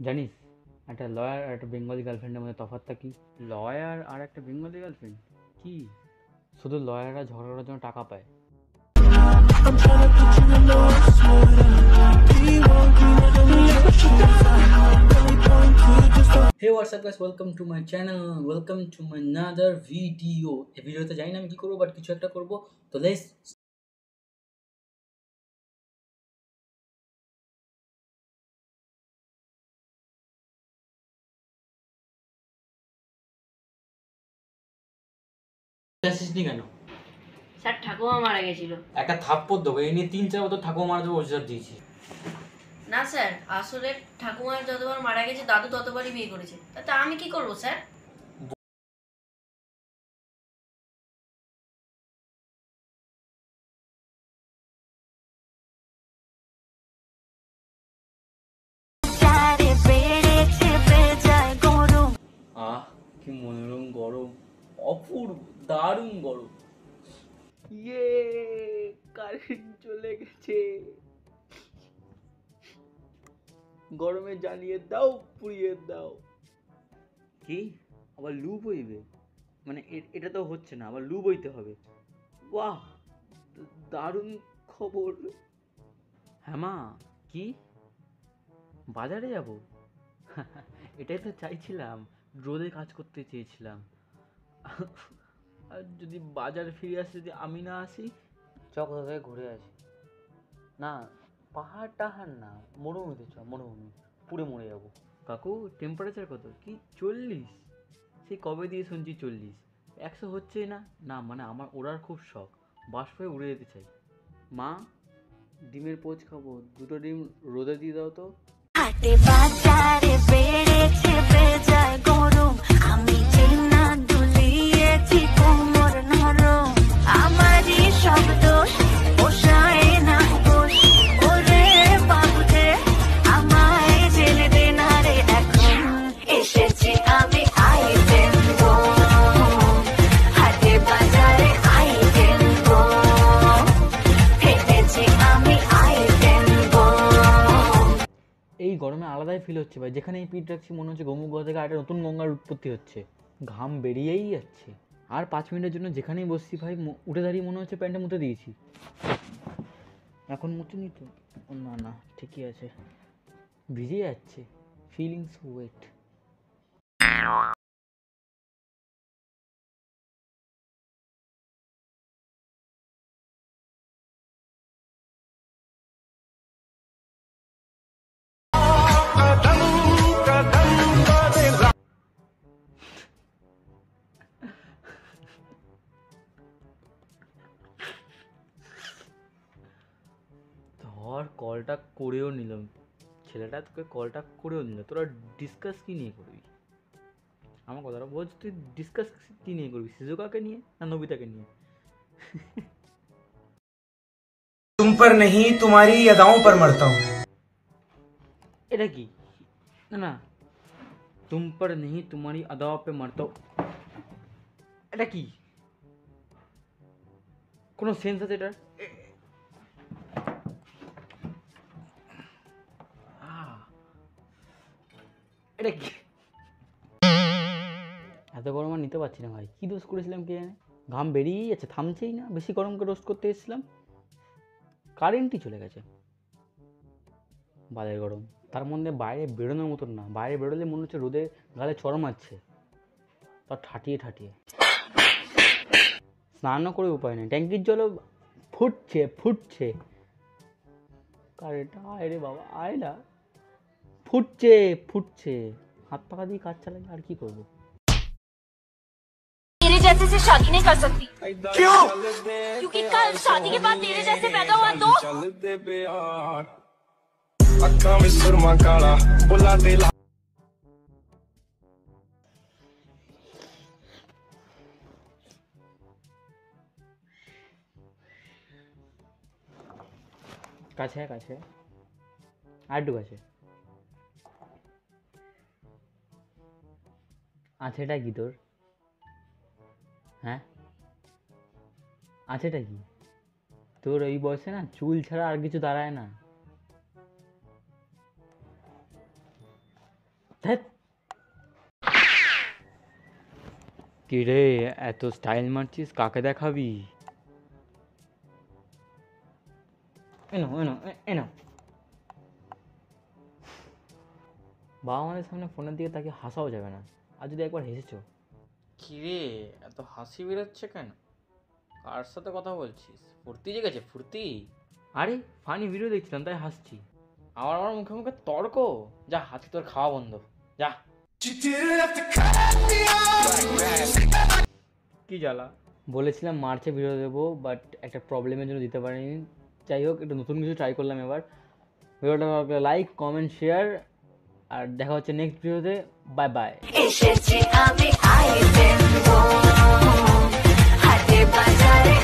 জানিস একটা লয়ার আর একটা বেঙ্গলি গার্লফ্রেন্ডের মধ্যে তফাৎটা কি? লয়ার আর একটা বেঙ্গলি গার্লফ্রেন্ড কি? শুধু লয়াররা ঝগড়া করার জন্য টাকা পায়। Hey what's up guys, welcome to my channel, welcome to my another video. এই ভিডিওতে জানি না আমি কি করবো, বাট কিছু একটা করবো। তো লেটস আসিসনি কেন? স্যার ঠাকুমা মারা গেছিল। একটা থাপ্পড় দেবো, এই নিয়ে 3-4 বছর ঠাকুমা মারা দেবো ওষুধ দিয়েছি। না স্যার, আসলে ঠাকুমা যতবার মারা গেছে দাদু ততবারই বিয়ে করেছে, তাতে আমি কি করবো স্যার? আহ, কি মনোরম গরম, অপূর্ব দারুণ গরম। ইয়ে, কারেন্ট চলে গেছে। গরমে জ্বালিয়ে দাও, পুড়িয়ে দাও। কি আবার লু বইবে? মানে এটা তো হচ্ছে না, আবার লু বইতে হবে? বাহ, দারুণ খবর। হ্যাঁ মা, কি বাজারে যাব? এটাই তো চাইছিলাম, রোদে কাজ করতে চেয়েছিলাম। আর যদি বাজার ফিরে আসে, যদি আমি না আসি। চ, কোথা থেকে ঘুরে আসি। না, পাহাড় টাহাড় না, মরুভূমিতে চ, মরুভূমি, পুড়ে মরে যাবো। কাকু, টেম্পারেচার কত? কি 40? সেই কবে দিয়ে শুনছি 40, 100 হচ্ছেই না। না মানে আমার ওড়ার খুব শখ, বাষ্প হয়ে উড়ে যেতে চাই। মা, ডিমের পোচ খাবো, 2টো ডিম রোদে দিয়ে দাও তো। হাটে বাজারে বেড়েছে বেজায় গরম, আমি যে না দুলিয়েছি কোমর নরম, আমারই সব দোষ, পোষায় না দোষ, ওরে বাবুরে আমায় জেলে দে না রে, এখন এসেছি আমি আইটেম হাটে বাজারে আইটেম হেঁটেছি আমি আইটেম। এই গরমে আলাদাই ফিল হচ্ছে ভাই, যেখানেই পিঠ রাখছি মনে হচ্ছে গোমুখ থেকে একটা নতুন গঙ্গার উৎপত্তি হচ্ছে। ঘাম বেরিয়েই যাচ্ছে। আর 5 মিনিটের জন্য যেখানেই বসছি ভাই, উঠে দাঁড়িয়ে মনে হচ্ছে প্যান্টটা মুতে দিয়েছি। এখন মুছিনি তো? না না, ঠিকই আছে, ভিজে যাচ্ছে, ফিলিংস ওয়েট। ধর, কলটা করেও নিলাম, ছেলেটা তোকে কলটা করেও নিল, তোরা ডিসকাস কি নিয়ে করবি? আমার কথাটা বোঝ, তুই ডিসকাস কি নিয়ে করবি? সিজুকাকে নিয়ে না নবিতাকে নিয়ে? तुम पर नहीं तुम्हारी अदाओं पर मरता हूँ। এটা কি? না না, তুম পর নেহি তোমারি আদাও পে মারতা হূঁ। এটা কি? কোনো সেন্স আছে এটার? এটা কি? এত গরম আর নিতে পারছি না ভাই, কি দোষ করেছিলাম কে জানে, ঘাম বেরিয়েই যাচ্ছে, থামছেই না। বেশি গরমকে রোস্ট করতে এসেছিলাম, কারেন্টই চলে গেছে। বালের গরম, তার মধ্যে বাইরে বেরোনোর মতন না, বাইরে বেরোলে মনে হচ্ছে রোদে গালে চড় মারছে, তার ঠাটিয়ে ঠাটিয়ে। স্নানও করে উপায় নেই, ট্যাঙ্কির জলও ফুটছে ফুটছে। কারেন্ট আয় রে বাবা, আয় না, ফুটছে ফুটছে। হাত পাখা দিয়ে কাজ চালাই, আর কি করবো? तेरे जैसे से शादी नहीं कर सकती। क्यों? क्योंकि कल शादी के बाद तेरे जैसे पैदा हुआ तो কাছে কাছে, আর একটু কাছে। আছেটা কি তোর? হ্যাঁ, আছেটা কি তোর? এই বয়সে না চুল ছাড়া আর কিছু দাঁড়ায় না। ধ্যাৎ। কি রে এত স্টাইল মারছিস, কাকে দেখাবি? এনো এনো এনো। বাবা মায়ের সামনে ফোনের দিকে তাকে হাসাও যাবে না, আর যদি একবার হেসেছো। কি রে এত হাসি বেরোচ্ছে কেন? কার সাথে কথা বলছিস? ফুর্তি জেগেছে ফুর্তি? আরে ফানি ভিডিও দেখছিলাম তাই হাসছি। আমার মুখে মুখে তর্ক, যা হাতে তোর খাওয়া বন্ধ, যা। কি জ্বালা। বলেছিলাম মার্চে ভিডিও দেবো, বাট একটা প্রবলেমের জন্য দিতে পারিনি। যাই হোক, একটু নতুন কিছু ট্রাই করলাম এবার। ভিডিওটা লাইক কমেন্ট শেয়ার, আর দেখা হচ্ছে নেক্সট ভিডিওতে। Bye bye. এসেছি আমি আইটেম হাটে বাজারে